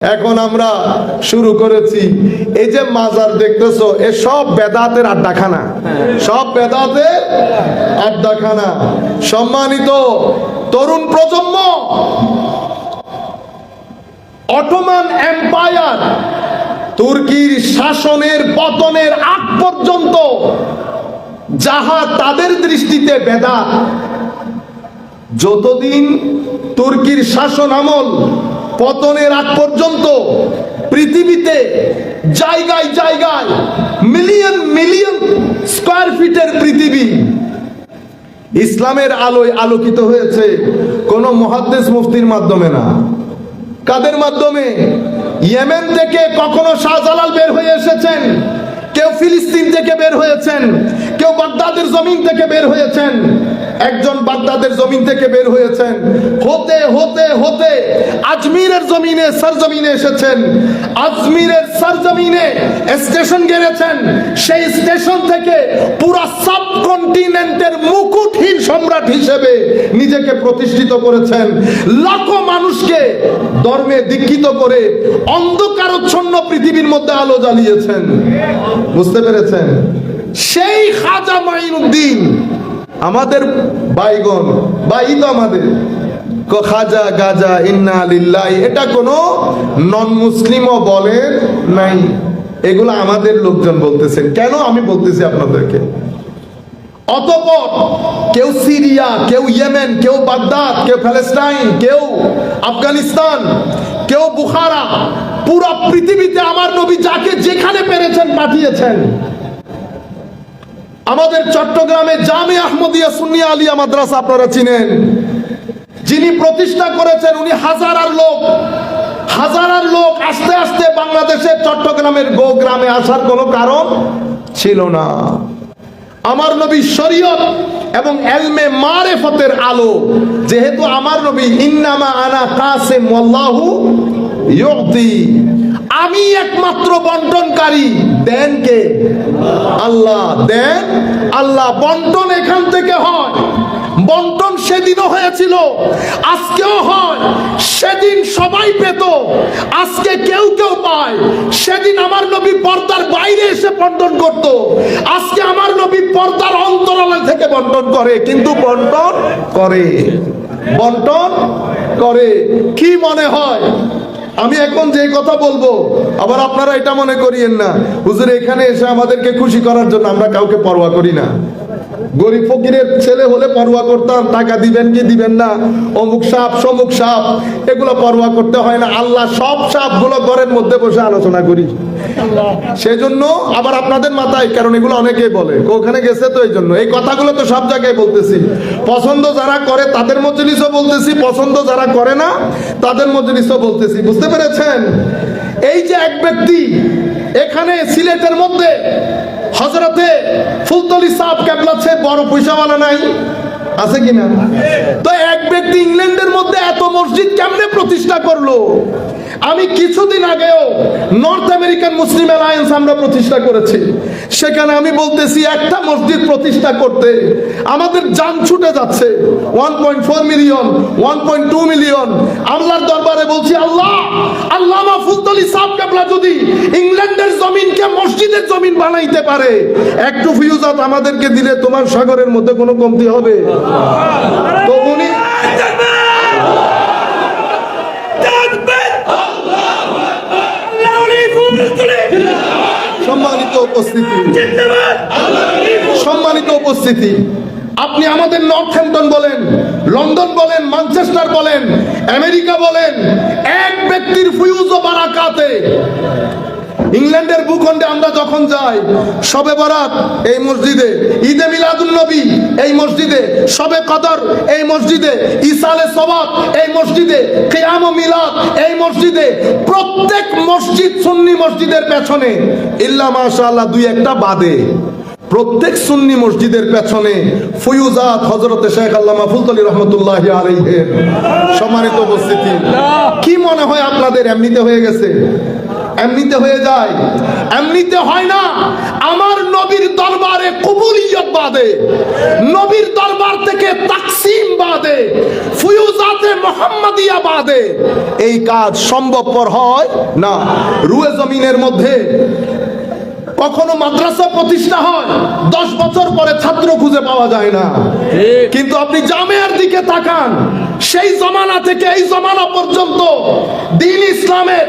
এখন আমরা শুরু করেছি এই যে মাজার দেখতেছো এ সব বেদাতের আড্ডাখানা, সব বেদাতের আড্ডাখানা। সম্মানিত তরুণ প্রজন্ম, অটোমান এম্পায়ার তুর্কির শাসনের পতনের আগ পর্যন্ত যাহা তাদের দৃষ্টিতে বেদাত, যতদিন তুর্কির শাসন আমল পতনের আগ পর্যন্ত পৃথিবীতে জায়গায় জায়গায় মিলিয়ন মিলিয়ন স্কয়ার ফিটের পৃথিবী ইসলামের আলোয় আলোকিত হয়েছে কোন মুহাদ্দিস মুফতির মাধ্যমে না। কাদের মাধ্যমে? ইয়েমেন থেকে কখনো শাহজালাল বের হয়ে এসেছেন, কেউ ফিলিস্তিন থেকে বের হয়েছেন, কেউ বাগদাদের জমিন থেকে বের হয়েছেন। একজন বাগদাদের জমিন থেকে বের হয়েছেন, হতে হতে হতে আজমিরের জমিনে সরজমিনে এসেছেন। আজমিরের সরজমিনে স্টেশন গেড়েছেন, সেই স্টেশন থেকে পুরা সাবকন্টিনেন্টের মুকুটহীন সম্রাট হিসেবে নিজেকে প্রতিষ্ঠিত করেছেন। লাখো মানুষকে ধর্মে দীক্ষিত করে অন্ধকারচ্ছন্ন পৃথিবীর মধ্যে আলো জ্বালিয়েছেন। বুঝতে পেরেছেন? সেই খাজা মাইনুদ্দিন আমাদের বাইগন বাই তো আমাদের খাজা গাজা ইন্না লিল্লাহি, এটা কোনো নন মুসলিমও বলে নাই, এগুলো আমাদের লোকজন বলতেছেন। কেন আমি বলতেছি আপনাদেরকে? অতঃপর কেউ সিরিয়া, কেউ ইয়েমেন, কেউ বাগদাদ, কেউ প্যালেস্টাইন, কেউ আফগানিস্তান, কেউ বুখারা, পুরো পৃথিবীতে আমার নবী যাকে যেখানে পেরেছেন পাঠিয়েছেন। আমাদের চট্টগ্রামে জামে আহমদিয়া সুন্নিয়া আলিয়া মাদ্রাসা আপনারা চিনেন, যিনি প্রতিষ্ঠা করেছেন উনি হাজার লোক আস্তে আস্তে বাংলাদেশের চট্টগ্রামের গ্রামে আসার কোনো কারণ ছিল না। আমার নবী শরীয়ত এবং ইলমে মারিফতের আলো, যেহেতু আমার নবী ইন্নামা আনা কাসিম ওয়াল্লাহু ইউতি, আমি একমাত্র বন্টনকারী, দেন কে? আল্লাহ। দেন আল্লাহ। বন্টন এখান থেকে হয়। বন্টন সেদিনও হয়েছিল, আজকেও হয়। সেদিন সবাই পেত, আজকে কেউ কেউ পায়। সেদিন আমার নবী পর্দার বাইরে এসে বন্টন করত, আজকে আমার নবী পর্দার অন্তরালে থেকে বন্টন করে। কিন্তু বন্টন করে, বন্টন করে। কি মনে হয় আমি এখন যে কথা বলবো, আবার আপনারা এটা মনে করিয়েন না হুজুর এখানে এসে আমাদেরকে খুশি করার জন্য আমরা কাউকে পরোয়া করি না। গরিব ফকিরের ছেলে হলে পরোয়া করতাম, টাকা দিবেন কি দিবেন না, অমুক সাপ সমুক সাপ, এগুলো পরোয়া করতে হয় না। আল্লাহ সব সাপ গুলো ঘরের মধ্যে বসে আলোচনা করি। সেজন্য আবার আপনাদের মাথায়, কারণ এগুলো অনেকেই বলে ওখানে গেছে, তো এই জন্য এই কথাগুলো তো সব জায়গায় বলতেছি। পছন্দ যারা করে তাদের মজলিসও বলতেছি, পছন্দ যারা করে না তাদের মজলিসও বলতেছি। বুঝতে পেরেছেন? এই যে এক ব্যক্তি এখানে সিলেটের মধ্যে হযরতে ফুলতলি সাহেব কেবলা চেয়ে বড় পয়সাওয়ালা নাই, আছে কিনা? তো এক ব্যক্তি ইংল্যান্ডের মধ্যে এত মসজিদ কেমনে প্রতিষ্ঠা করলো? আমি কিছুদিন আগেও নর্থ আমেরিকান মুসলিম অ্যালায়েন্স আমরা প্রতিষ্ঠা করেছি, সেখানে আমি বলতেছি একটা মসজিদ প্রতিষ্ঠা করতে আমাদের জান ছুটে যাচ্ছে। 1.4 মিলিয়ন, 1.2 মিলিয়ন। আল্লাহর দরবারে বলছি, আল্লাহ, আল্লামা ফুলতলি সাহেব কেবলা যদি ইংল্যান্ডের জমিনকে মসজিদের জমিন বানাইতে পারে, একটু ফিউজাত আমাদেরকে দিলে তোমার সাগরের মধ্যে কোনো কমতি হবে? তো উনি সম্মানিত উপস্থিতি, আপনি আমাদের নর্থহ্যাম্পটন বলেন, লন্ডন বলেন, ম্যানচেস্টার বলেন, আমেরিকা বলেন, এক ব্যক্তির ফিউজ ও বারাকাতে ইংল্যান্ডের ভূখণ্ডে আমরা যখন যাই, শবে বরাত এই মসজিদে, ঈদে মিলাদুন নবী এই মসজিদে, শবে কদর এই মসজিদে, ইসালে সওয়াব এই মসজিদে, কিয়াম ও মিলাদ এই মসজিদে, প্রত্যেক মসজিদ সুন্নি মসজিদের পেছনে ইল্লা মাশাআল্লাহ দুই একটা বাদে প্রত্যেক সুন্নি মসজিদের পেছনে ফয়ুজাত হযরতে শেখ আল্লামা ফুলতলি রহমাতুল্লাহি আলাইহি। সম্মানিত উপস্থিতি, কি মনে হয় আপনাদের এমনিতে হয়ে গেছে? এমনিতে হয়ে যায়? এমনিতে হয় না। আমার নবীর দরবারে কবুলিয়ত বাদে, নবীর দরবার থেকে তাকসিম বাদে, ফুয়ুজাতে মুহাম্মাদিয়া বাদে এই কাজ সম্ভবপর হয় না। রুয়ে জমিনের মধ্যে কখনো মাদ্রাসা প্রতিষ্ঠা হয়, 10 বছর পরে ছাত্র খুঁজে পাওয়া যায় না। কিন্তু আপনি জামিয়ার দিকে তাকান, সেই জমানা থেকে এই জমানা পর্যন্ত দ্বীন ইসলামের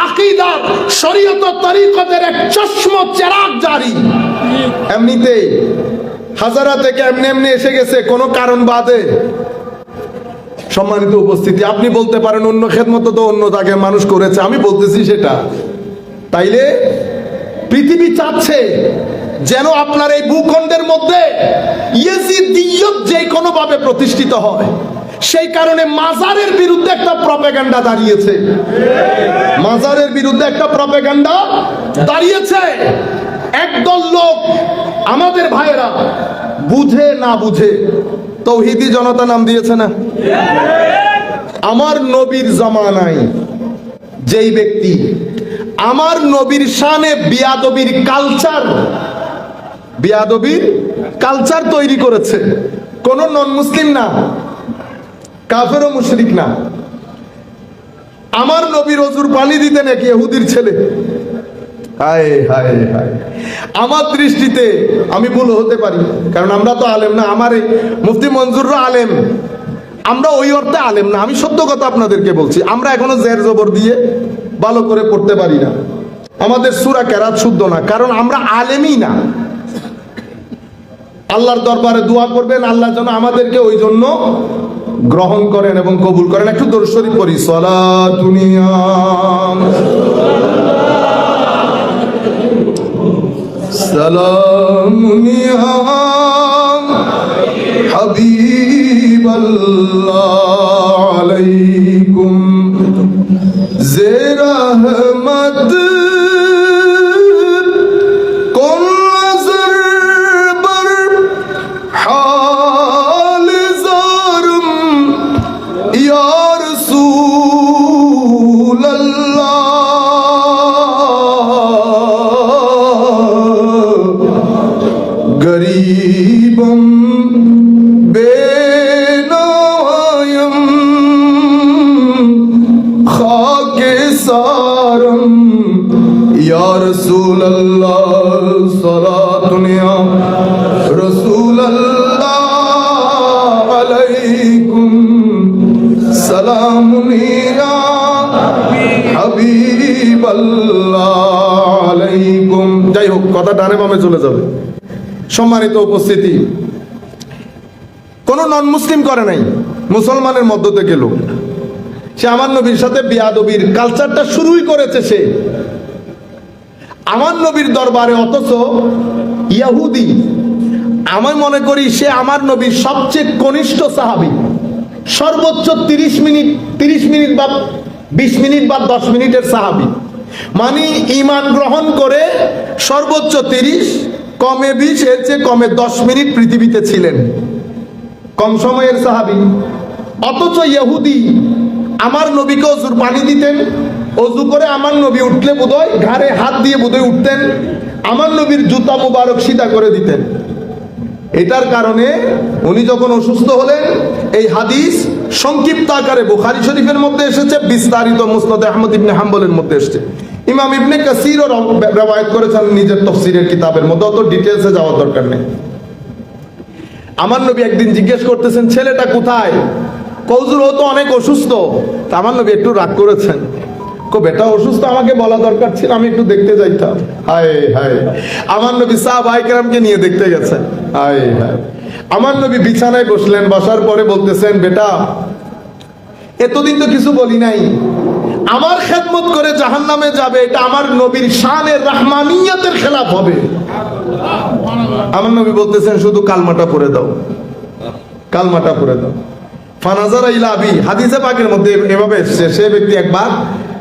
আকীদা, শরীয়ত, তরিকতের এক চশমা চেরাগ জারি। এমনিতেই হাজারা থেকে এমনি এমনি এসে গেছে কোনো কারণ বাদে। সম্মানিত উপস্থিতি, আপনি বলতে পারেন অন্য খেদমত তো অন্য জায়গায় মানুষ করেছে, আমি বলতেছি সেটা। তাইলে পৃথিবী চাচ্ছে যেন আপনার এই ভূখণ্ডের মধ্যে ইয়েজিদিয়ত যে কোনো ভাবে প্রতিষ্ঠিত হয়। সেই কারণে মাজারের বিরুদ্ধে একটা প্রপাগান্ডা দাঁড়িয়েছে, মাজারের বিরুদ্ধে একটা প্রপাগান্ডা দাঁড়িয়েছে। একদল লোক, আমাদের ভাইয়েরা বুঝে না বুঝে তৌহিদি জনতা নাম দিয়েছে না। আমার নবীর জামানায় যেই ব্যক্তি আমার নবীর শানে বিয়াদবির কালচার তৈরি করেছে, কোন নন মুসলিম না, কাফের ও মুশরিক না। আমার নবীর ওযুর পানি দিতে নাকি ইহুদির ছেলে। হায় হায় হায়, আমার দৃষ্টিতে আমি ভুল হতে পারি, কারণ আমরা তো আলেম না। আমার মুফতি মঞ্জুররা আলেম, আমরা ওই অর্থে আলেম না। আমি সত্য কথা আপনাদেরকে বলছি, আমরা এখনো জের জবর দিয়ে ভালো করে পড়তে পারি না, আমাদের সূরা কেরাত শুদ্ধ না, কারণ আমরা আলেমই না। আল্লাহর দরবারে দোয়া করবেন, আল্লাহ যেন আমাদেরকে ওই জন্য গ্রহণ করেন এবং কবুল করেন। একটু দরুদ শরীফ পড়ি। সালাতুনিয়া সালামুনিয়া হাবিবাল্লাহ আলাইকুম যে রহমত কোন নজর বর হাল জারম ইয়া রাসূলুল্লাহ গরীবম বেনায়ম খাকে সারম ইয়া রাসূলুল্লাহ সালাতুনিয়া রাসূলুল্লাহ আলাইকুম সালামুনিয়া হাবিবাল্লাহ আলাইকুম। যাই হোক, কথা ডানে বামে চলে যাবে। সম্মানিত উপস্থিতি, কোন নন মুসলিম করে নাই, মুসলমানের মধ্য থেকে লোক। সে আমার নবীর সাথে বিয়াদবির কালচারটা শুরুই করেছে সে আমার নবীর দরবারে। অথচ ইহুদি, আমি মনে করি সে আমার নবীর সবচেয়ে কনিষ্ঠ সাহাবী। সর্বোচ্চ 30 মিনিট বা 20 মিনিট বা 10 মিনিটের সাহাবী, মানে ঈমান গ্রহণ করে সর্বোচ্চ 30, কমে 20, এর চেয়ে কমে 10 মিনিট পৃথিবীতে ছিলেন, কম সময়ের সাহাবী। অথচ ইহুদি আমার নবীকে ওযুর পানি দিতেন, ওযু করে আমার নবী উঠলে বোধহয় ঘাড়ে হাত দিয়ে বোধহয় উঠতেন, আমার নবীর জুতা মুবারক সিধা করে দিতেন। এটার কারণে উনি যখন অসুস্থ হলেন, এই হাদিস সংক্ষিপ্ত আকারে বুখারী শরীফের মধ্যে এসেছে, বিস্তারিত মুসনাদ আহমদ ইবনে হাম্বলের মধ্যে এসেছে, ইমাম ইবনে কাসিরও রওয়ায়াত করেছেন নিজের তাফসীরের কিতাবের মধ্যে, অত ডিটেইলসে যাওয়ার দরকার নেই। আমার নবী একদিন জিজ্ঞেস করতেছেন, ছেলেটা কোথায়? হুজুর ও তো অনেক অসুস্থ। তা আমার নবী একটু রাগ করেছেন, বেটা অসুস্থ, আমাকে বলা দরকার ছিল, আমি একটু দেখতে যাইতাম। হায় হায়, আমার নবী সাহাবায়ে কেরামকে নিয়ে দেখতে গেছেন। হায় হায়, আমার নবী বিছানায় বসলেন, বসার পরে বলতেছেন, বেটা এতদিন তো কিছু বলি নাই, আমার খেদমত করে জাহান্নামে যাবে, এটা আমার নবীর শানের রাহমানিয়তের খেলাফ হবে। আমার নবী বলতেছেন, শুধু কালমাটা পড়ে দাও, কালমাটা পড়ে দাও। ফানাজারা ইলা আবি, হাদিসে পাকের মধ্যে এভাবে এসেছে, সে ব্যক্তি একবার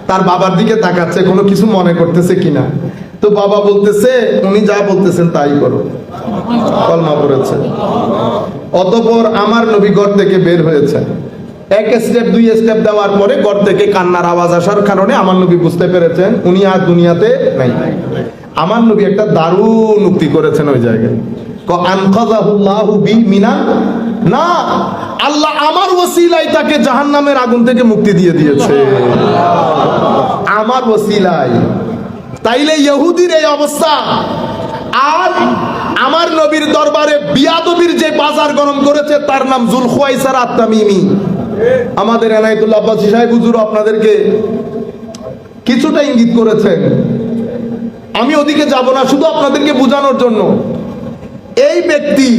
তার বাবার দিকে তাকাচ্ছে কোনো কিছু মনে করতেছে কিনা। তো বাবা বলতেছে, উনি যা বলতেছেন তাই করো, কলমা পড়েছে। অতঃপর আমার নবী ঘর থেকে বের হয়েছে, এক স্টেপ দুই স্টেপ দেওয়ার পরে ঘর থেকে কান্নার আওয়াজ আসার কারণে আমার নবী বুঝতে পেরেছেন উনি আর দুনিয়াতে নাই। আমার নবী একটা দারুণ উক্তি করেছেন ওই জায়গায়, আনকাযাহুল্লাহু বি মিনান না, আল্লাহ আমার ওসিলায় তাকে জাহান্নামের আগুন থেকে মুক্তি দিয়ে দিয়েছে, আমার ওসিলায়। তাইলে ইহুদির এই অবস্থা, আর আমার নবীর দরবারে বিয়াদবির যে বাজার গরম করেছে তার নাম যুলখুয়াইসার আত-তামিমি। আমাদের এনায়েতুল্লাহ আব্বাসী সাহেব হুজুর আপনাদেরকে কিছুটা ইঙ্গিত করেছেন, আমি ওদিকে যাব না, শুধু আপনাদেরকে বোঝানোর জন্য। এই ব্যক্তি,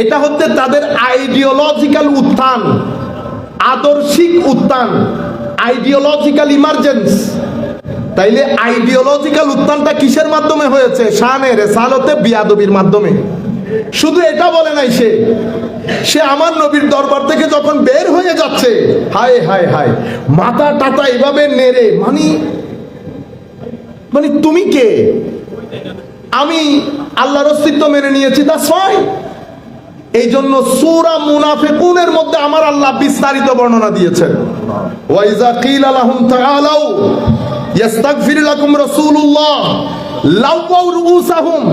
এটা হচ্ছে তাদের আইডিওলজিক্যাল উত্থান, আদর্শিক উত্থান, আইডিওলজিক্যাল ইমার্জেন্স। তাইলে আইডিওলজিক্যাল উত্থানটা কিসের মাধ্যমে হয়েছে? শানে রিসালতে বিয়াদবির মাধ্যমে। শুধু এটা বলে নাই, সে আমার নবীর দরবার থেকে যখন বের হয়ে যাচ্ছে, হায় হায় হায়, মাথা টাতা এভাবে নেড়ে, মানে তুমি কে? আমি আল্লাহর অস্তিত্ব মেনে নিয়েছি, দ্যাটস ফাইন। এই জন্য সূরা মুনাফিকুনের মধ্যে আমার আল্লাহ বিস্তারিত বর্ণনা দিয়েছেন, ওয়াইজা কিলা লাহুম তাআলাউ ইস্তাগফির লাকুম রাসূলুল্লাহ লাওয়াউ রুউসাহুম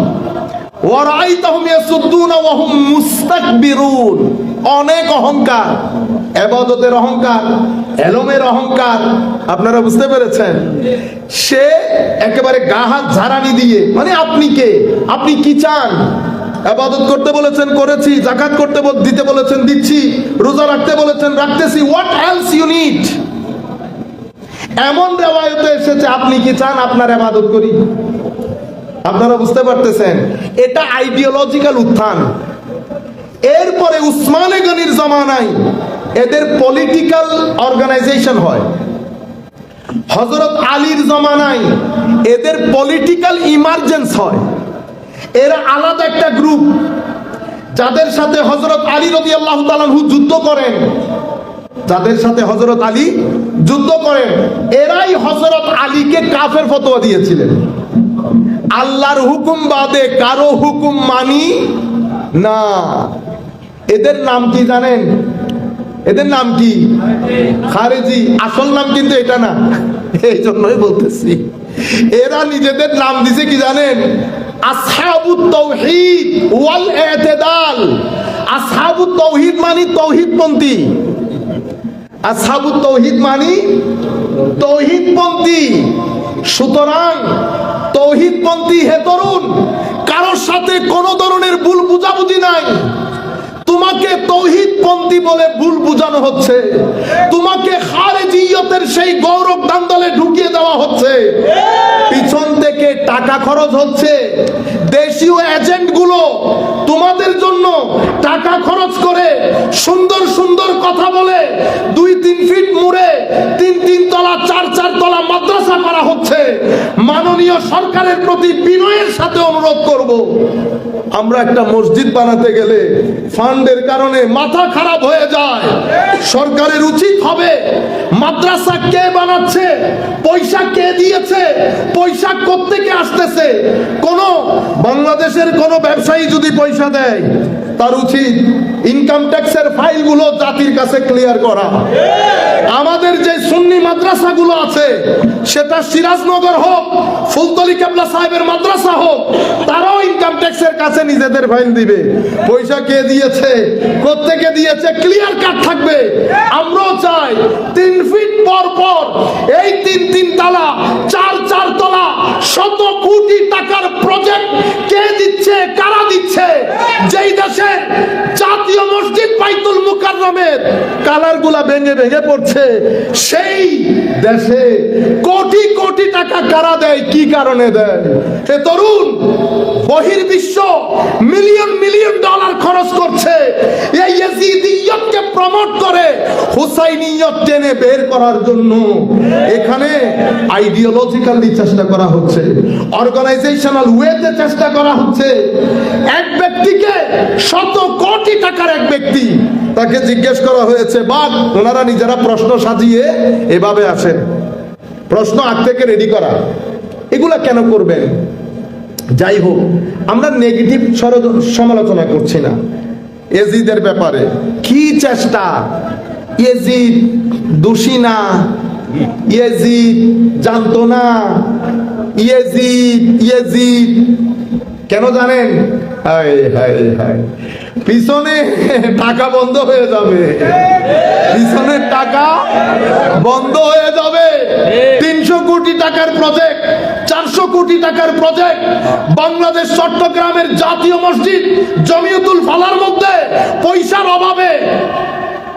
ওয়া রাআইতাহুম ইয়াসুদ্দুনা ওয়া হুম মুস্তাকবিরুন। অনেক অহংকার, ইবাদতের অহংকার, এলমের অহংকার, আপনারা বুঝতে পেরেছেন? সে একেবারে গা হাত ঝাড়ানি দিয়ে, মানে আপনি কে, আপনি কি চান? ইবাদত করতে বলেছেন করেছি, যাকাত করতে দিতে বলেছেন দিচ্ছি, রোজা রাখতে বলেছেন রাখতেছি, হোয়াট এলস ইউ নিড? এমন রিওয়ায়াতে এসেছে আপনি কি চান আপনার ইবাদত করি? আপনারা বুঝতে পারতেছেন? এটা আইডিওলজিক্যাল উত্থান। এরপরে উসমানে গনির জামানায় এদের পলিটিক্যাল অর্গানাইজেশন হয়, হযরত আলীর জামানায় এদের পলিটিক্যাল ইমার্জেন্স হয়। এরা আলাদা একটা গ্রুপ, যাদের সাথে হযরত আলী রাদিয়াল্লাহু তাআলা আনহু যুদ্ধ করেন, যাদের সাথে হযরত আলী যুদ্ধ করেন, এরাই হযরত আলীকে কাফের ফতোয়া দিয়েছিলেন। আল্লাহর হুকুম বাদে কারো হুকুম মানি না। এদের নাম কি জানেন? এদের নাম কি? খারেজি। আসল নাম কিন্তু এটা না, এই জন্যই বলতেছি। এরা নিজেদের নাম দিছে কি জানেন? আসহাবুত তাওহীদ ওয়াল ইতিদাল। আসহাবুত তাওহীদ মানে তাওহীদপন্থী, আসহাবুত তাওহীদ মানে তাওহীদপন্থী। সুতরাং তাওহীদপন্থী হে তরুণ, কারোর সাথে কোনো ধরনের ভুল বুঝাবুঝি নাই। তোমাকে তাওহীদপন্থী বলে ভুল বোঝানো হচ্ছে, তোমাকে খারেজিয়তের সেই গৌরব দান্দলে ঢুকিয়ে দেওয়া হচ্ছে, পিছন থেকে টাকা খরচ হচ্ছে। দেশীয় এজেন্টগুলো তোমাদের জন্য টাকা খরচ করে সুন্দর সুন্দর কথা বলে 2-3 ফিট মুড়ে 3-3 তলা 4-4 তলা মাদ্রাসা করা হচ্ছে। মাননীয় সরকারের প্রতি বিনয়ের সাথে অনুরোধ করব, আমরা একটা মসজিদ বানাতে গেলে ফান্ডের কারণে মাথা খারাপ হয়ে যায়। সরকারের উচিত হবে মাদ্রাসা কে বানাচ্ছে, পয়সা কে দিয়েছে, পয়সা কোত্থেকে আসতেছে। কোন বাংলাদেশের কোন ব্যবসায়ী যদি পয়সা দেয়, তার উচিত ইনকাম ট্যাক্সের ফাইলগুলো জাতির কাছে ক্লিয়ার করা। আমাদের যে সুন্নি মাদ্রাসাগুলো আছে, সেটা সিরাজনগর হোক, ফুলতলি কেবলা সাহেবের মাদ্রাসা হোক, তারাও ইনকাম ট্যাক্সের কাছে নিজেদের ফাইল দিবে। পয়সা কে দিয়েছে, কোত্থেকে দিয়েছে, ক্লিয়ার কাট থাকবে। আমরাও চাই 3 ফিট পর পর এই 3-3 তলা 4-4 তলা শত কোটি টাকার প্রজেক্ট কে দিচ্ছে, কারা দিচ্ছে? যেই দেশে জাতীয় মসজিদ বাইতুল মুকাররমের কালারগুলা ভেঙে ভেঙে পড়ছে, সেই দেশে কোটি কোটি টাকা কারা দেয়, কি কারণে দেয়? হে তরুণ, বহির্বিশ্ব মিলিয়ন মিলিয়ন ডলার খরচ করছে এই ইয়াজিদিয়তকে প্রমোট করে হুসাইনিয়ত টেনে বের করার জন্য। এখানে আইডিওলজিক্যালি চেষ্টা করা হচ্ছে, অর্গানাইজেশনাল ওয়েতে চেষ্টা করা হচ্ছে। এক ব্যক্তিকে শত কোটি টাকার এক ব্যক্তি, তাকে জিজ্ঞেস করা হয়েছে, বা ওনারা নিজেরা প্রশ্ন সাজিয়ে এভাবে আসেন, প্রশ্ন আগ থেকে রেডি করা, এগুলা কেন করবেন? যাই হোক, আমরা নেগেটিভ সমালোচনা করছি না। এজিদের ব্যাপারে কি চেষ্টা, ইয়েজিদ দোষী না, ইয়েজিদ জানতো না, ইয়েজিদ কেন জানেন? হায় হায় হায়, পিছনে টাকা বন্ধ হয়ে যাবে, পিছনের টাকা বন্ধ হয়ে যাবে। 300 কোটি টাকার প্রজেক্ট, 400 কোটি টাকার প্রজেক্ট বাংলাদেশ চট্টগ্রামের জাতীয় মসজিদ জমিয়তুল ফালার মধ্যে পয়সার অভাবে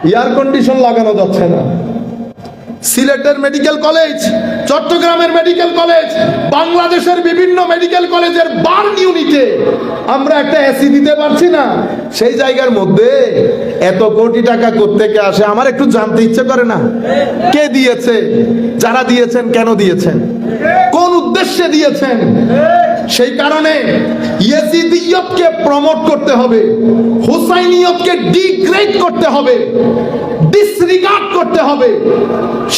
এয়ার কন্ডিশন লাগানো যাচ্ছে না। সিলেটের মেডিকেল কলেজ, চট্টগ্রামের মেডিকেল কলেজ, বাংলাদেশের বিভিন্ন মেডিকেল কলেজের বার্ন ইউনিটে আমরা একটা এসি দিতে পারছি না। সেই জায়গার মধ্যে এত কোটি টাকা কোত্থেকে আসে? আমার একটু জানতে ইচ্ছে করে না? কে দিয়েছে? যারা দিয়েছেন কেন দিয়েছেন? কোন উদ্দেশ্যে দিয়েছেন? সেই কারণে ইয়েজিদিয়তকে প্রমোট করতে হবে, হুসাইনিয়তকে ডিগ্রেড করতে হবে, ডিসরিগার্ড করতে হবে।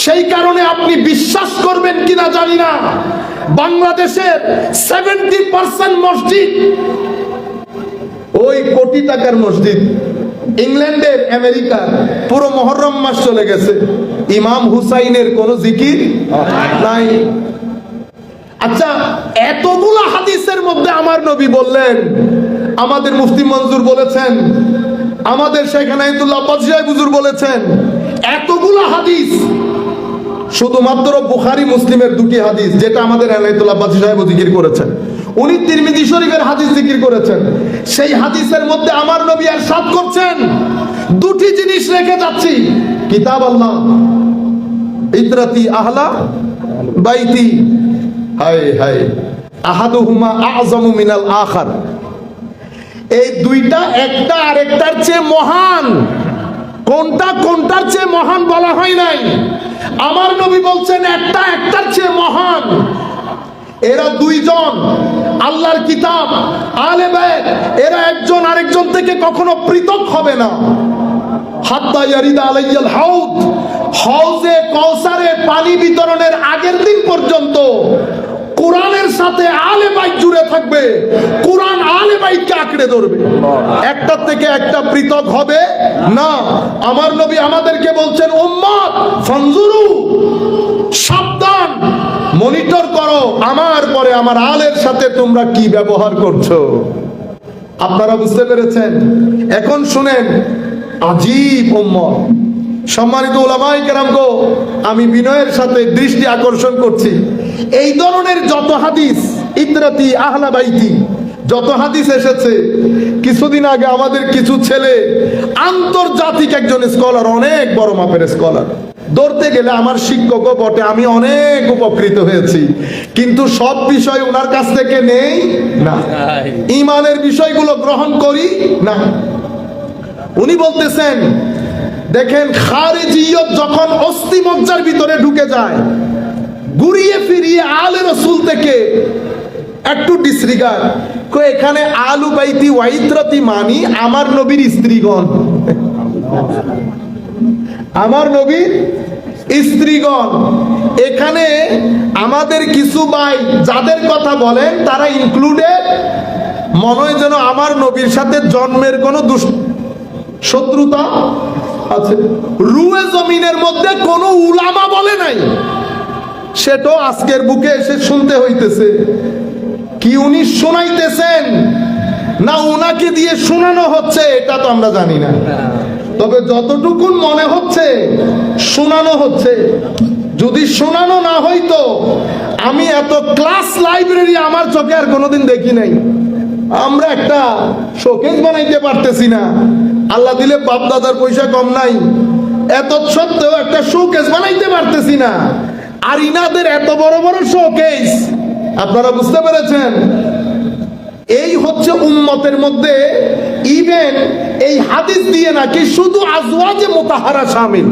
সেই কারণে আপনি বিশ্বাস করবেন কিনা জানি না, বাংলাদেশের 70% মসজিদ ওই কোটি টাকার মসজিদ। ইংল্যান্ডের, আমেরিকার পুরো মুহররম মাস চলে গেছে, ইমাম হুসাইনের কোন জিকির নাই। আচ্ছা, এতগুলো হাদিসের মধ্যে আমার নবী বললেন, আমাদের মুফতি মনজুর বলেছেন, আমাদের শেখ এনায়েতুল্লাহ আব্বাসী সাহেব হুজুর বলেছেন, এতগুলো হাদিস শুধুমাত্র বুখারী মুসলিমের 2টি হাদিস, যেটা আমাদের এনায়েতুল্লাহ আব্বাসী সাহেব জিকির করেছেন, উনি তিরমিজি শরীফের হাদিস জিকির করেছেন। সেই হাদিসের মধ্যে আমার নবী ইরশাদ করছেন, 2টি জিনিস রেখে যাচ্ছি, কিতাব আল্লাহ, ইতরাতি আহলা বাইতি, হায় হায় আহাদুহুমা আযমু মিনাল আখার। এই দুইটা একটা আরেকটার চেয়ে মহান। কোনটা কোনটার চেয়ে মহান বলা হয় নাই, আমার নবী বলছেন একটা একটার চেয়ে মহান। এরা দুইজন আল্লাহর কিতাব, আহলে বাইত, এরা একজন আরেকজন থেকে কখনো পৃথক হবে না। হাত্তা ইয়ারিদা আলাইয়াল হাউদ, হাউজে কাউসারে পানি বিতরণের আগের দিন পর্যন্ত কোরআনের সাথে আহলে বাইত জুড়ে থাকবে, কোরআন আহলে বাইতকে আঁকড়ে ধরবে, একটার থেকে একটা পৃথক হবে না। আমার নবী আমাদেরকে বলছেন, উম্মত ফানজুরু, সাবধান, মনিটর করো আমার পরে আমার আলের সাথে তোমরা কি ব্যবহার করছো। আপনারা বুঝতে পেরেছেন? এখন শুনেন, আজীব উম্মত। সম্মানিত উলামায়ে কেরামগো, আমি বিনয়ের সাথে দৃষ্টি আকর্ষণ করছি, এই ধরনের যত হাদিস, ইতরাতি আহলা বাইতি, যত হাদিস এসেছে, কিছুদিন আগে আমাদের কিছু ছেলে আন্তর্জাতিক একজন স্কলার, অনেক বড় মাপের স্কলার, ধরতে গেলে আমার শিক্ষকও বটে, আমি অনেক উপকৃত হয়েছি, কিন্তু সব বিষয় ওনার কাছ থেকে নেই না, ঈমানের বিষয়গুলো গ্রহণ করি না। উনি বলতেছেন, দেখেন, খারিজিয়ত যখন অস্থিমজ্জার ভিতরে ঢুকে যায়, ঘুরিয়ে ফিরিয়ে আলে রাসূল থেকে একটু ডিসরিগার্ড, এখানে আলু বাইতি ওয়াইত্রতি মানি আমার নবীর স্ত্রীগণ, আমার নবীর স্ত্রীগণ। এখানে আমাদের কিছু ভাই যাদের কথা বলেন তারা ইনক্লুডেড, মনে হয় যেন আমার নবীর সাথে জন্মের কোনো শত্রুতা আছে। রুয়ে জমিনের মধ্যে কোনো উলামা বলে নাই, সেটাও আজকের বুকে এসে শুনতে হইতেছে। কি উনি শোনাইতেছেন না উনাকে দিয়ে শোনানো হচ্ছে এটা তো আমরা জানি না, তবে যতটুকুন মনে হচ্ছে শোনানো হচ্ছে। যদি শোনানো না হইতো, আমি এত ক্লাস লাইব্রেরি আমার চোখে আর কোনোদিন দেখি নাই। আমরা একটা শোকেস বানাইতে পারতেছি না, আল্লাহ দিলে বাপ দাদার পয়সা কম নাই, এত সত্ত্বেও একটা শোকেস বানাইতে পারতেছি না, আর ইনাদের এত বড় বড় শোকেস। আপনারা বুঝতে পেরেছেন? এই হচ্ছে উম্মতের মধ্যে, ইভেন এই হাদিস দিয়ে নাকি শুধু আজওয়াজে মুতাহারা শামিল,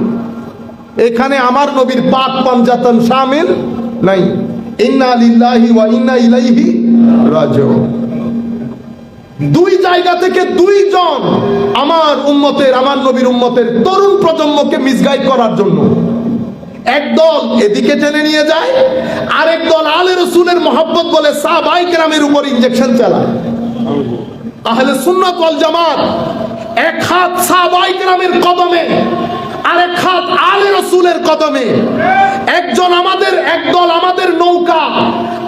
এখানে আমার নবীর পাক পাঞ্জাতন শামিল নাই। ইন্না লিল্লাহি ওয়া ইন্না ইলাইহি রাজিউন। দুই জায়গা থেকে দুইজন আমার উম্মতের, আমার নবীর উম্মতের তরুণ প্রজন্মকে মিসগাইড করার জন্য একদল এদিকে টেনে নিয়ে যায়, আরেক দল আলে রাসূলের মহব্বত বলে সাহাবায়ে কেরামের উপর ইনজেকশন চালায়। আহলে সুন্নাত ওয়াল জামাত এক হাত সাহাবায়ে কেরামের কদমে, আরেক হাত আলে রসুলের কদমে। একদল আমাদের নৌকা,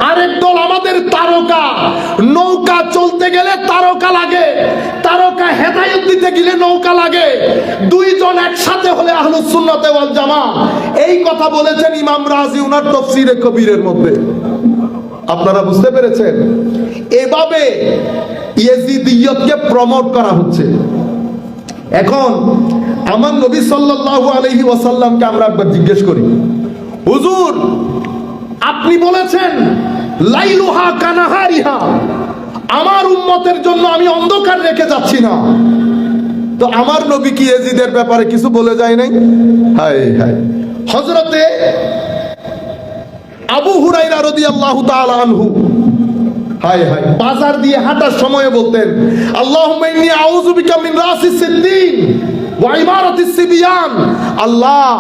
আরেক দল আমাদের তারকা। নৌকা চলতে গেলে তারকা লাগে, তারকা হেদায়েত দিতে গেলে নৌকা লাগে। দুইজন একসাথে হলে আহলুস সুন্নাত ওয়াল জামাত। এই কথা বলেছেন ইমাম রাজি উনার তাফসীরে কবিরের মধ্যে। আপনারা বুঝতে পেরেছেন? এভাবে ইয়েজিদিয়তকে প্রমোট করা হচ্ছে। এখন আমার নবী সাল্লাল্লাহু আলাইহি ওয়াসাল্লামকে আমরা একবার জিজ্ঞেস করি, হুজুর আপনি বলেছেন লাইলুহা কানাহারিহা, আমার উম্মতের জন্য আমি অন্ধকার রেখে যাচ্ছি না। তো আমার নবী কি ইয়েজিদের ব্যাপারে কিছু বলে যায় নাই? হায় হায়। হযরতে আবু হুরায়রা রাদিয়াল্লাহু তাআলা আনহু হায় হায় বাজার দিয়ে হাঁটার সময় বলতেন, আল্লাহুম্মা ইন্নী আউযু বিকা মিন রাসিস সিদ্দিন ওয়া ইমারাতিস সিবিয়ান। আল্লাহ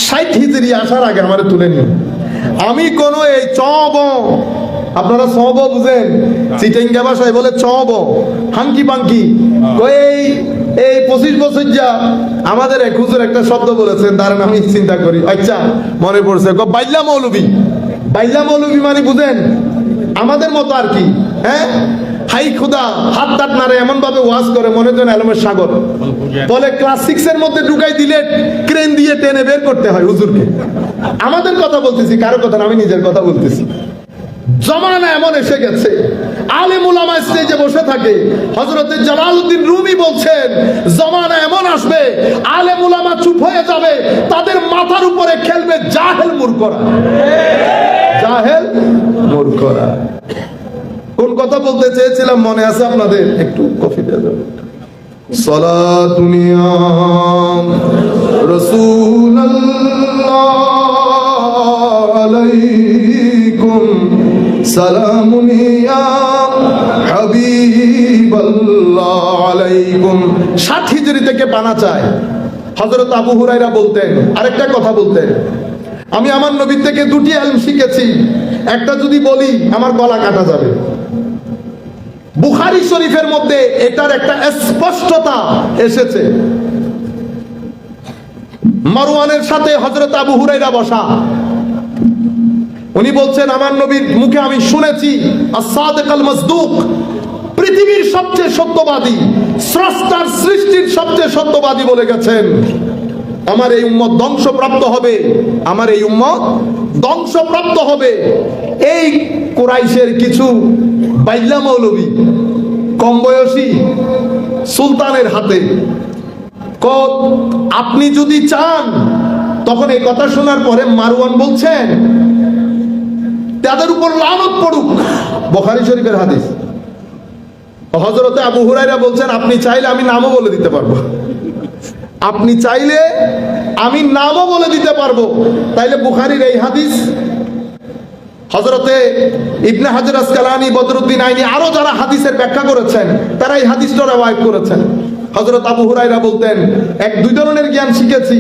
60 হিজরি আসার আগে আমারে তুলে নিন। আমি কোন এই চব, আপনারা চব বুঝেন, চিটাঙ্গা ভাষায় বলে চব, হাঙ্কি পাঙ্কি। এই 25 বছর যা আমাদের এক হুজুর একটা শব্দ বলেছেন, তার আমি চিন্তা করি, আচ্ছা মনে পড়ছে, বাইল্লা মৌলবী। বাইল্লা মৌলবী মানে বুঝেন আমাদের মতো আর কি। হ্যাঁ, হাই খুদা হাত টাত নারে এমন ভাবে ওয়াজ করে মনে হয় আলমের সাগর। বলে ক্লাস 6 এর মধ্যে ঢুকাই দিলে ক্রেন দিয়ে টেনে বের করতে হয় হুজুরকে। আমাদের কথা বলতেছি, কারো কথা না, আমি নিজের কথা বলতেছি। জমানা এমন এসে গেছে, আলেম উলামা স্টেজে বসে থাকে। হযরত জালালউদ্দিন রুমি বলছেন, জমানা এমন আসবে আলেম উলামা চুপ হয়ে যাবে, তাদের মাথার উপরে খেলবে জাহেল মূর্খরা। জাহেল মূর্খরা। কোন কথা বলতে চেয়েছিলাম মনে আছে আপনাদের? একটু কফি দেওয়া যাবে? সালাতুন ইয়া রাসূলুল্লাহ আলাইকুম, সালামুন ইয়া হাবিবাল্লাহ আলাইকুম। 60 হিজরি থেকে বানা চায়। হযরত আবু হুরায়রা বলতেন, আরেকটা কথা বলতেন, আমি আমার নবীর থেকে 2টি ইলম শিখেছি, একটা যদি বলি আমার গলা কাটা যাবে। বুখারী শরীফের মধ্যে এটার একটা স্পষ্টতা এসেছে। মারওয়ানের সাথে হযরত আবু হুরায়রা বসা, উনি বলছেন আমার নবীর মুখে আমি শুনেছি আস-সাদিক আল মাসদুক, পৃথিবীর সবচেয়ে সত্যবাদী, স্রষ্টার সৃষ্টির সবচেয়ে সত্যবাদী বলে গেছেন, আমার এই উম্মত ধ্বংসপ্রাপ্ত হবে, আমার এই উম্মত ধ্বংসপ্রাপ্ত হবে। এই কুরাইশের কিছু বাইল্লা মৌলবী কম বয়সী সুলতানের হাতে, আপনি যদি চান, তখন এই কথা শোনার পরে মারওয়ান বলছেন তাদের উপর লানত পড়ুক। বুখারী শরীফের হাদিস। হযরতে আবু হুরায়রা বলছেন, আপনি চাইলে আমি নামও বলে দিতে পারবো, আপনি চাইলে আমি নামও বলে দিতে পারবো। তাইলে বুখারীর এই হাদিস হযরতে ইবনে হাজার আসকালানী, বদরুদ্দিন আইনি, আরো যারা হাদিসের ব্যাখ্যা করেছেন তারা এই হাদিসটা রওয়ায়াত করেছেন। হযরত আবু হুরায়রা বলতেন, দুই ধরনের জ্ঞান শিখেছি,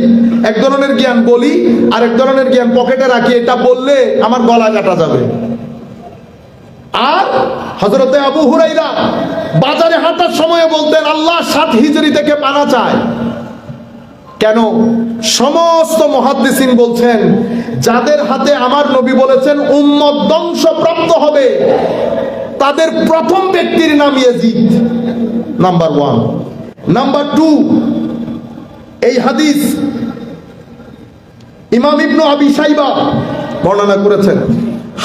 এক ধরনের জ্ঞান বলি আর এক ধরনের জ্ঞান পকেটে রাখি, এটা বললে আমার গলা কাটা যাবে। আর হযরতে আবু হুরায়রা বাজারে হাঁটার সময় বলতেন, আল্লাহ 60 হিজরি থেকে পানা চায়। কেন? সমস্ত মুহাদ্দিসিন বলছেন, যাদের হাতে আমার নবী বলেছেন উম্মত ধ্বংসপ্রাপ্ত হবে, তাদের প্রথম ব্যক্তির নাম ইয়াজিদ, নাম্বার 1। নাম্বার 2, এই হাদিস ইমাম ইবনে আবি শাইবা বর্ণনা করেছেন।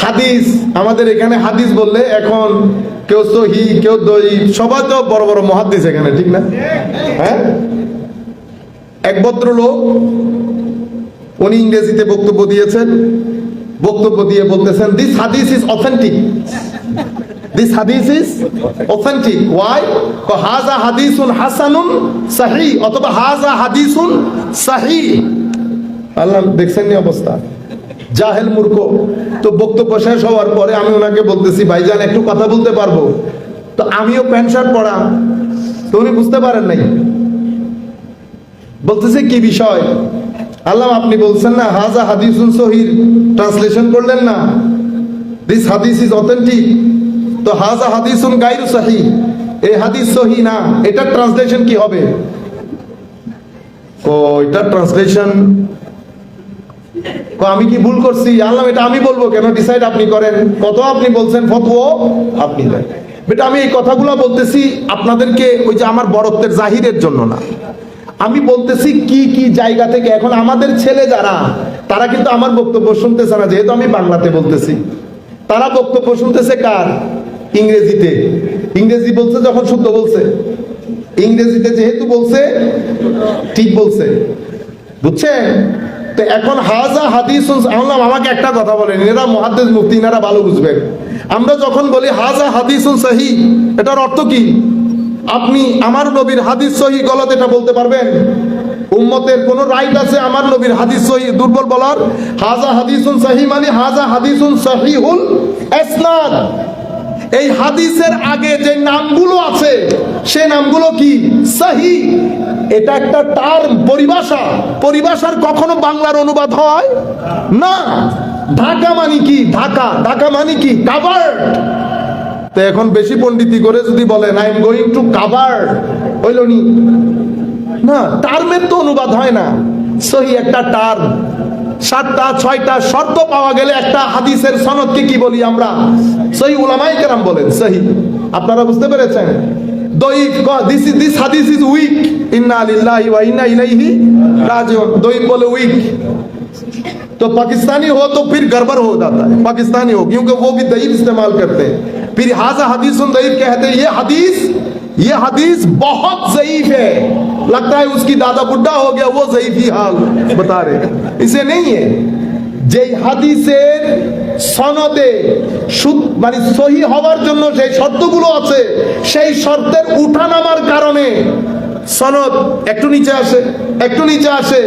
হাদিস, আমাদের এখানে হাদিস বললে এখন কেউ সহিহ, কেউ দঈফ, সবাই তো বড় বড় মুহাদ্দিস এখানে, ঠিক না? হ্যাঁ, এক ভদ্রলোক, উনি ইংরেজিতে বক্তব্য দিয়েছেন। বক্তব্য দিয়ে বলতেছেন, দিস হাদিস ইজ অথেন্টিক, দিস হাদিস ইজ অথেন্টিক। ওয়াই? হাযা হাদিসুন হাসানুন সহিহ, অথবা হাযা হাদিসুন সহিহ। আল্লাহ, দেখছেন নি অবস্থা, জাহেল মূর্খ। তো বক্তব্য শেষ হওয়ার পরে আমি ওনাকে বলতেছি, ভাইজান একটু কথা বলতে পারবো? তো আমিও প্যান্ট শার্ট পরা, তো উনি বুঝতে পারেন নাই। বলতেছে কি বিষয়? আল্লাহ, আপনি বলছেন না হাযা হাদিসুন সহিহ, ট্রান্সলেশন করলেন না, দিস হাদিস ইজ অথেন্টিক। তো হাযা হাদিসুন গায়রু সহিহ, এই হাদিস সহিহ না, এটা ট্রান্সলেশন কি হবে? এটা ট্রান্সলেশন আমি কি ভুল করছি? আল্লাহ এটা আমি বলবো কেন? ডিসাইড আপনি করেন। কত আপনি বলছেন, ফতোয়া আপনি দেন। বেটা আমি এই কথাগুলো বলতেছি আপনাদেরকে ওই যে আমার বড়ত্বের জাহিরের জন্য না, আমি বলতেছি কি কি জায়গা থেকে। এখন আমাদের ছেলে যারা, তারা কিন্তু আমার বক্তব্য শুনতেছে না, যেহেতু আমি বাংলাতে বলতেছি। তারা বক্তব্য শুনতেছে কার? ইংরেজিতে। ইংরেজি বলছে যখন শুদ্ধ বলছে, ইংরেজিতে যেহেতু বলছে ঠিক বলছে, বুঝছেন? তো এখন হাজা হাদিস, আমাকে একটা কথা বলেন, এরা মুহাদ্দিস মুফতি, এনারা ভালো বুঝবেন। আমরা যখন বলি হাজা হাদিসুন সহি, এটার অর্থ কি? আপনি আমার নবীর হাদিস সহি গলত এটা বলতে পারবেন? উম্মতের কোন রাইট আছে আমার নবীর হাদিস সহি দুর্বল বলার? হাজা হাদিসুন সহি মানে হাজা হাদিসুন সহিহুল ইসনাদ। এই হাদিসের আগে যে নামগুলো আছে সেই নামগুলো কি? সহি। এটা একটা টার্ম, পরিভাষা। পরিভাষার কখনো বাংলার অনুবাদ হয় না। ঢাকা মানে কি? ঢাকা, ঢাকা মানে কি? কাভার্ড। তো এখন বেশি পণ্ডিতি করে যদি বলেন I am going to covered, হইল নি? না, টার্মের তো অনুবাদ হয় না। সহি একটা টার্ম, 7টা 6টা শর্ত পাওয়া গেলে একটা হাদিসের সনদকে কি বলি আমরা? সহি। উলামায়ে কেরাম বলেন সহি। আপনারা বুঝতে পেরেছেন? দঈফ, দিস হাদিস ইজ উইক, ইন্না লিল্লাহি ওয়া ইন্না ইলাইহি রাজিউন। দঈফ বলে উইক। तो पाकिस्तानी हो तो फिर गड़बड़ हो जाता है, पाकिस्तानी हो, क्योंकि वो भी दईफ इस्तेमाल करते हैं। फिर हाजा हदीस दईफ कहते हैं। ये हदीस बहुत ज़ईफ है, लगता है उसकी दादा बुड्ढा हो गया, वो ज़ईफ ही हाल बता रहे। इसे नहीं है যে হাদিসের সনদে মানে সহি হওয়ার জন্য যে শর্তগুলো আছে, সেই শর্তের উঠানামার কারণে সনদ একটু নিচে আসে, একটু নিচে আসে,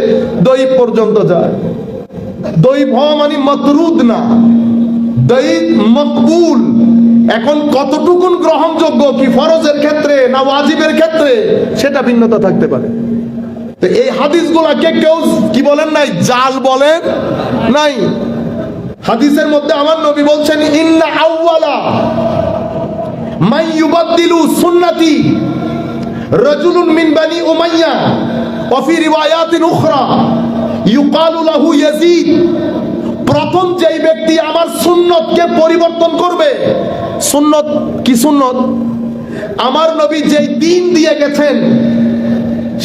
দঈফ পর্যন্ত যায়। দঈফ হওয়া মানে মাতরুদ না, দঈফ মকবুল। এখন কতটুকুন গ্রহণযোগ্য, কি ফরজের ক্ষেত্রে না ওয়াজিবের ক্ষেত্রে, সেটা ভিন্নতা থাকতে পারে। তো এই হাদিসগুলোকে কেউ কি বলেন নাই? জাল বলেন নাই। হাদিসের মধ্যে আমার নবী বলছেন ইন্না আউওয়ালা মান ইউবাদদিলু সুন্নতি রাজুলুন মিন বানি উমাইয়া ওয়া ফি রিওয়ায়াতিন উখরা ইউকালু লাহু ইয়াজিদ। প্রথম যেই ব্যক্তি আমার সুন্নতকে পরিবর্তন করবে, সুন্নত কি? সুন্নত আমার নবী যেই দ্বীন দিয়ে গেছেন,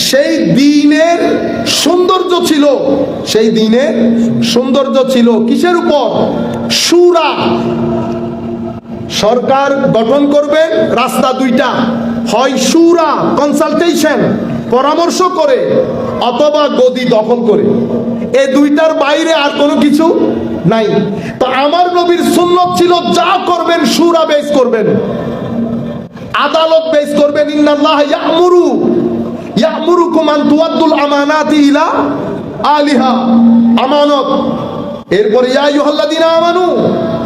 সেই দ্বীনের সৌন্দর্য ছিল, সেই দ্বীনের সৌন্দর্য ছিল কিসের উপর? শুরা। সরকার গঠন করবেন, রাস্তা দুইটা, হয় শুরা কনসালটেশন, পরামর্শ করে, অথবা গদি দখল করে। এই দুইটার বাইরে আর কোনো কিছু নাই। তো আমার নবীর সুন্নত ছিল যা করবেন শুরা বেস করবেন, আদালত বেস করবেন। ইন্নাল্লাহ ইয়ামুরুকুম আন তুআদ্দুল আমানাতি ইলা আলিহা, আমানত। এরপরে ইয়া আইয়ুহাল্লাযীনা আমানু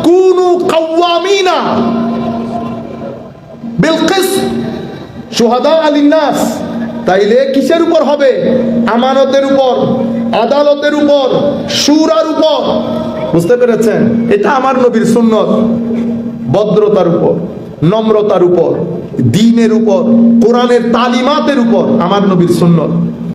কুনু কাওয়ামিনা বিল কিসত শুহাদা লিন-নাস। তাইলে কিসের উপর হবে? আমানতের উপর, আদালতের উপর, শুরার উপর। বুঝতে পেরেছেন? এটা আমার নবীর সুন্নত। ভদ্রতার উপর, নম্রতার উপর, দ্বীনের উপর, কোরআনের তালিমাতের উপর আমার নবীর সুন্নত।